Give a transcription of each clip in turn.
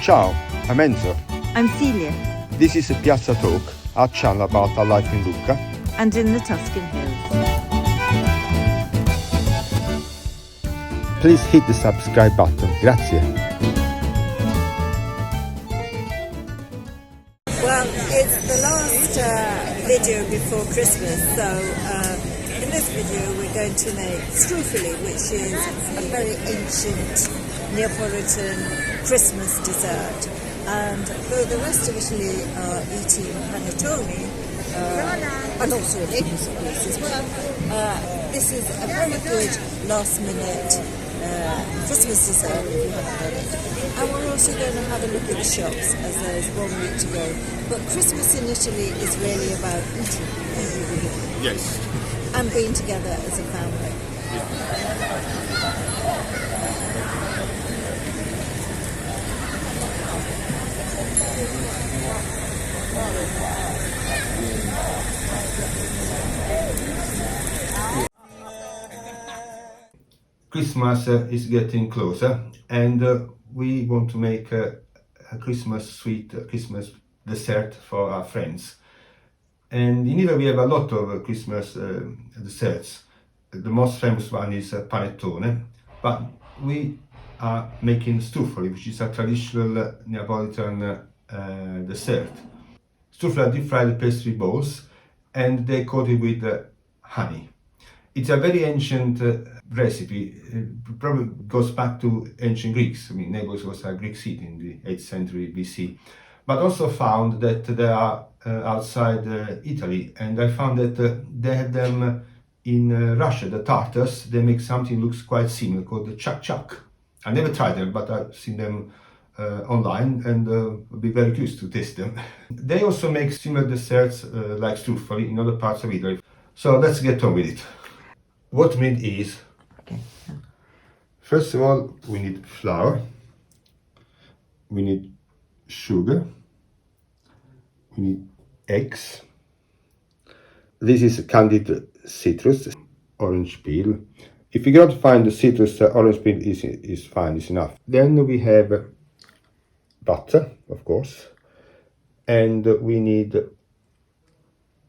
Ciao, I'm Enzo. I'm Celia. This is Piazza Talk, our channel about our life in Lucca And in the Tuscan hills. Please hit the subscribe button. Grazie. Well, it's the last video before Christmas, so in this video we're going to make Struffoli, which is a very ancient Neapolitan Christmas dessert. And though the rest of Italy are eating panettone, and also in Naples of course as well, this is a very good last minute Christmas dessert if you haven't had it. And we're also going to have a look at the shops as there's 1 week to go. But Christmas in Italy is really about eating. Yes. And being together as a family. Christmas is getting closer, and we want to make a Christmas sweet Christmas dessert for our friends. And in Italy we have a lot of Christmas desserts. The most famous one is panettone, but we are making Struffoli, which is a traditional Neapolitan dessert. Struffoli are deep-fried pastry balls, and they coated with honey. It's a very ancient recipe. It probably goes back to ancient Greeks. I mean, Naples was a Greek city in the 8th century BC. But also found that they are outside Italy, and I found that they have them in Russia, the Tartars. They make something that looks quite similar called the chak-chak. I never tried them, but I've seen them online, and would be very curious to taste them. They also make similar desserts like Struffoli in other parts of Italy. So let's get on with it. What we need is, first of all, we need flour, we need sugar, we need eggs. This is candied citrus, orange peel. If you cannot find the citrus, orange peel is fine, is enough. Then we have butter, of course, and we need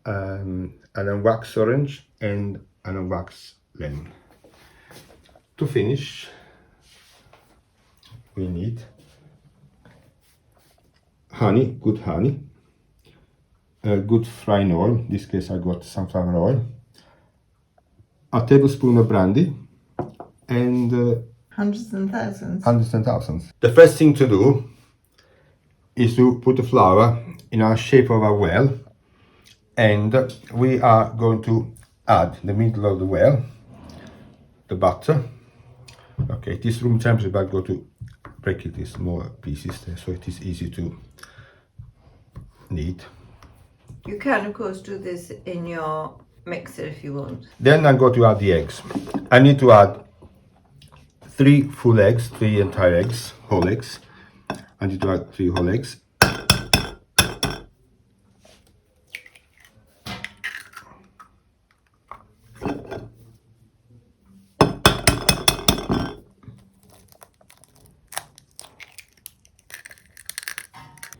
an unwaxed orange and an unwaxed lemon. To finish, we need honey, good honey, good frying oil. In this case I got sunflower oil, a tablespoon of brandy, and Hundreds and thousands. hundreds and thousands. The first thing to do is to put the flour in our shape of a well, and we are going to add in the middle of the well the butter. Okay, it is room temperature, but I'm going to break it in small pieces so it is easy to knead. You can, of course, do this in your mixer if you want. Then I'm going to add the eggs. I need to add 3 full eggs, 3 entire eggs, whole eggs. I need to add 3 whole eggs.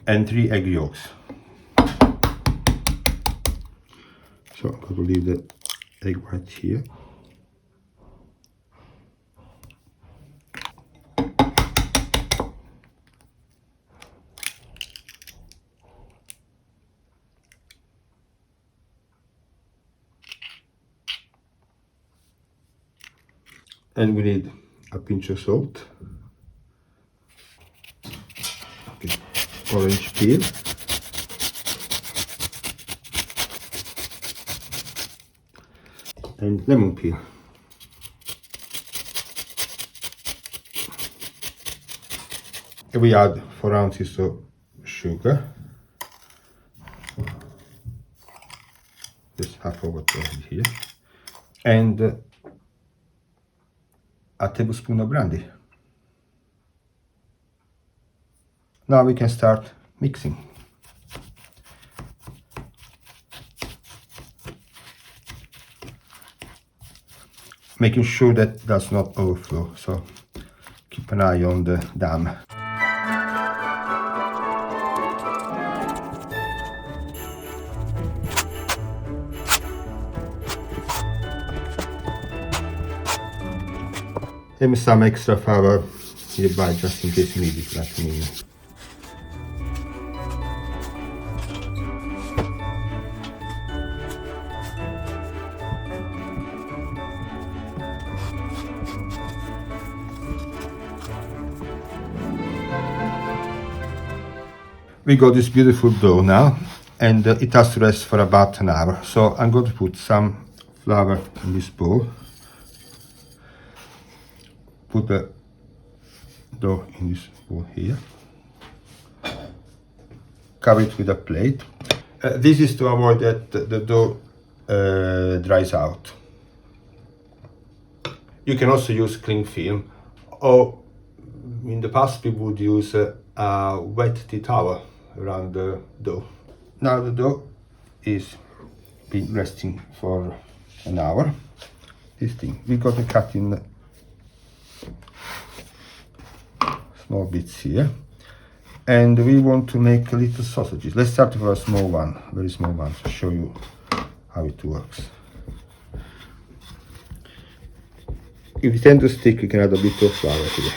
And 3 egg yolks. So I'm going to leave the egg white here. And we need a pinch of salt. Okay. Orange peel. And lemon peel. And we add 4 ounces of sugar. Just half of what I have here. And a tablespoon of brandy. Now we can start mixing. Making sure that does not overflow, so keep an eye on the dam. And some extra flour nearby just in case you need it, like me. We got this beautiful dough now, and it has to rest for about an hour. So I'm going to put some flour in this bowl. Put the dough in this bowl here. Cover it with a plate. This is to avoid that the dough dries out. You can also use cling film, or in the past people would use a wet tea towel around the dough. Now the dough is been resting for an hour. This thing, we got to cut in small bits here. And we want to make little sausages. Let's start with a small one, very small one, to show you how it works. If you tend to stick, you can add a bit of flour here.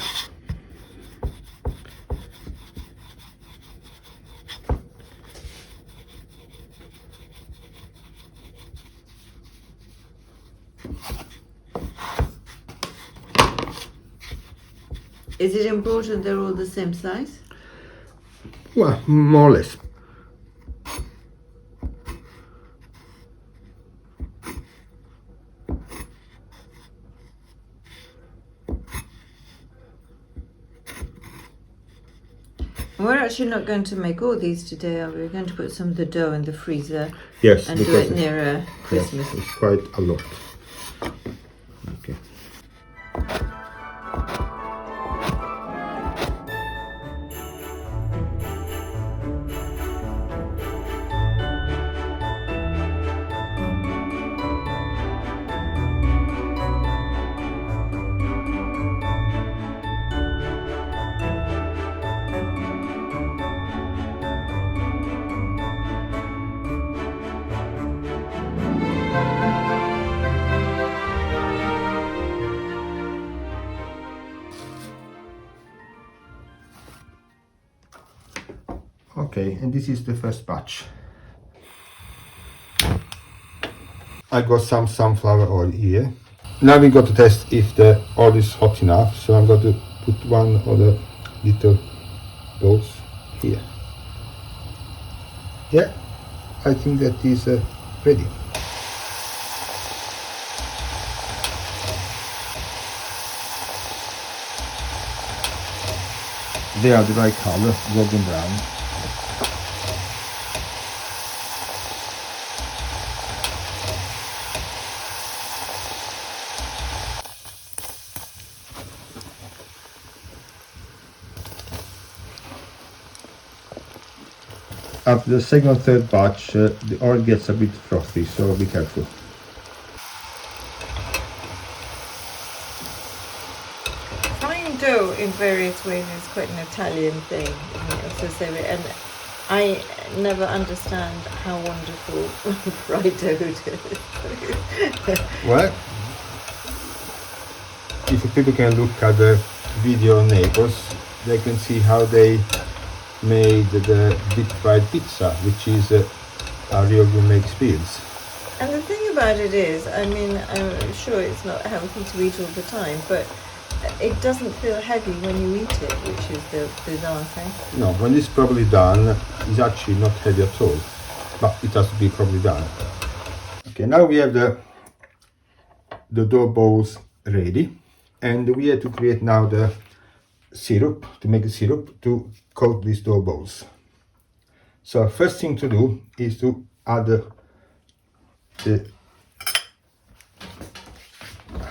Is it important they're all the same size? Well, more or less. We're actually not going to make all these today, are we? We're going to put some of the dough in the freezer. Yes, and do it nearer Christmas. Yes, it's quite a lot. Okay. Okay, and this is the first batch. I got some sunflower oil here. Now we got to test if the oil is hot enough, so I'm going to put one of the little balls here. Yeah, I think that is ready. They are the right color, golden brown. After the second or third batch, the oil gets a bit frothy, so be careful. Frying dough in various ways is quite an Italian thing, isn't it? So, and I never understand how wonderful fried dough is. Well, if people can look at the video on Naples, they can see how they made the deep fried pizza, which is a real gourmet experience. And the thing about it is, I mean, I'm sure it's not healthy to eat all the time, but it doesn't feel heavy when you eat it, which is the bizarre thing. No, when it's properly done, it's actually not heavy at all, but it has to be properly done. Okay, now we have the dough balls ready, and we have to create now the syrup, to make the syrup to coat these dough balls. So first thing to do is to add the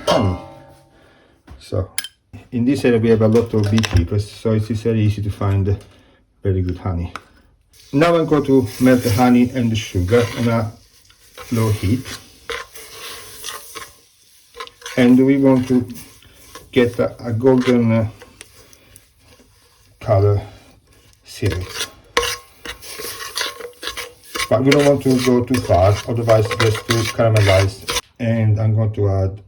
honey. So in this area we have a lot of beekeepers, so it is very easy to find very good honey. Now I'm going to melt the honey and the sugar on a low heat, and we want to get a golden color syrup, but we don't want to go too far, otherwise it gets too caramelized. And I'm going to add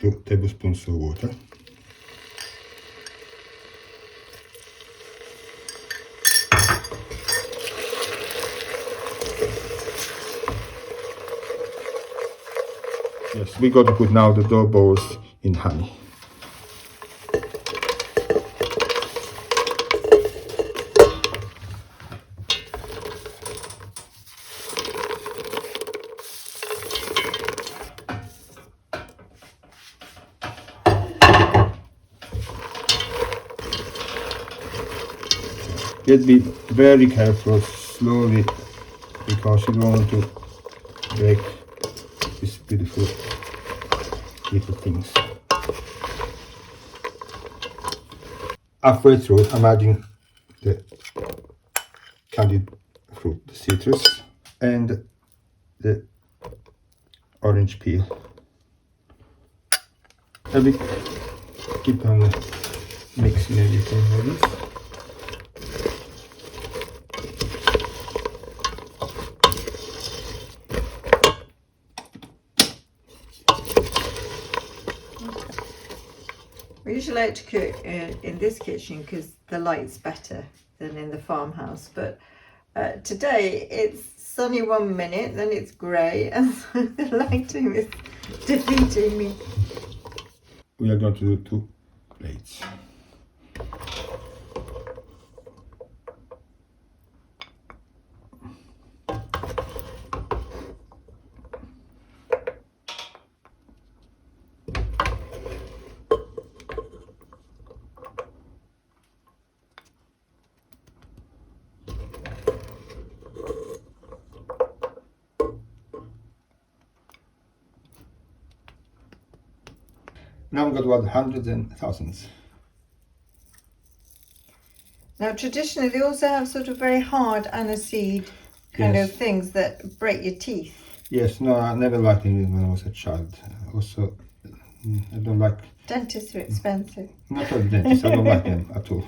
2 tablespoons of water. Yes, we got to put now the dough balls in honey. You have to be very careful, slowly, because you don't want to break these beautiful little things. Halfway through, I'm adding the candied fruit, the citrus, and the orange peel. And we keep on mixing everything like this. We usually like to cook in this kitchen because the light's better than in the farmhouse, but today it's sunny 1 minute, then it's grey, and so the lighting is defeating me. We are going to do 2 plates. Now I'm going to add hundreds and thousands. Now traditionally they also have sort of very hard aniseed kind Yes. of things that break your teeth. Yes, no, I never liked it when I was a child. Also, I don't like, Dentists are expensive. not all dentists, I don't like them at all.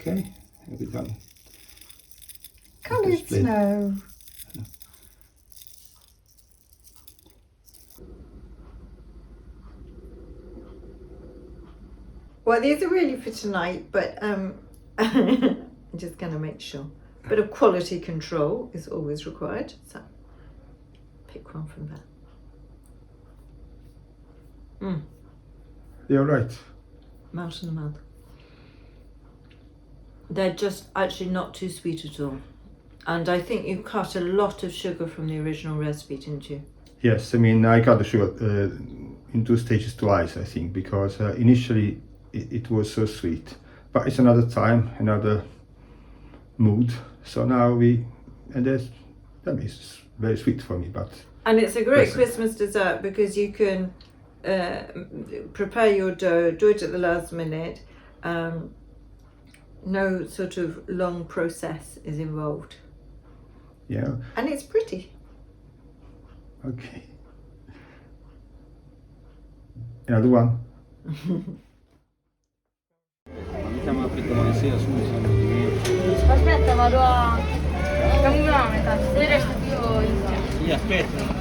Okay, we're done. Coloured Display. snow. Well, these are really for tonight, but I'm just going to make sure. A bit of quality control is always required, so pick one from there. You're right. Melt in the mouth. They're just actually not too sweet at all. And I think you cut a lot of sugar from the original recipe, didn't you? Yes, I mean, I cut the sugar in 2 stages twice, I think, because initially it was so sweet. But it's another time, another mood. So now that is very sweet for me, but... And it's a great Yes. Christmas dessert because you can prepare your dough, do it at the last minute. No sort of long process is involved. Yeah, And it's pretty. okay. Another one. Aspetta, vado a... camminare, se resto io insieme. Sì, aspetta.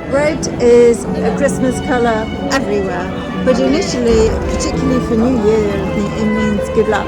Red is a Christmas colour everywhere, but initially, particularly for New Year, I think it means good luck.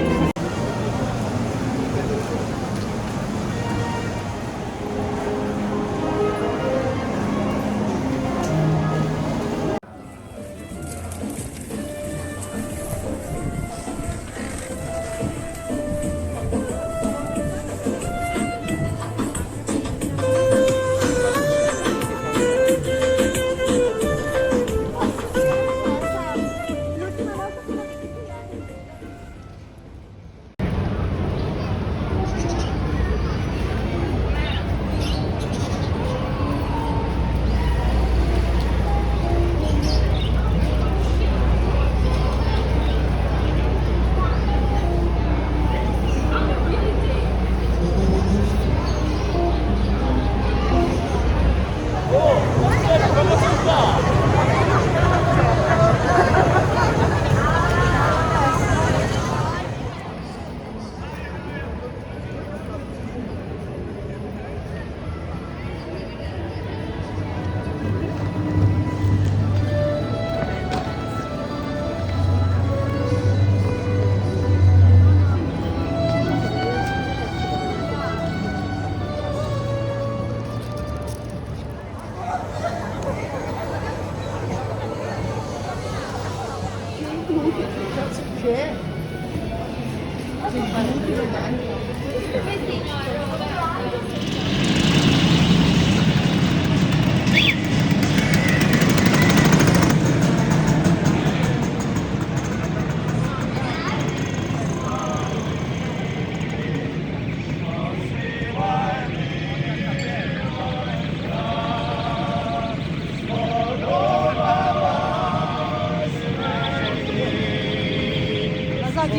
Thank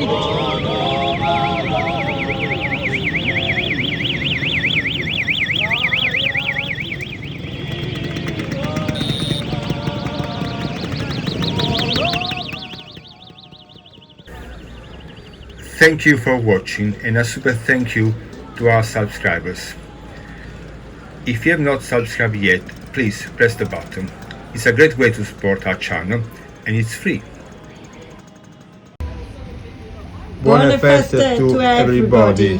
you for watching, and a super thank you to our subscribers. If you have not subscribed yet, please press the button. It's a great way to support our channel, and it's free. Buone feste to everybody.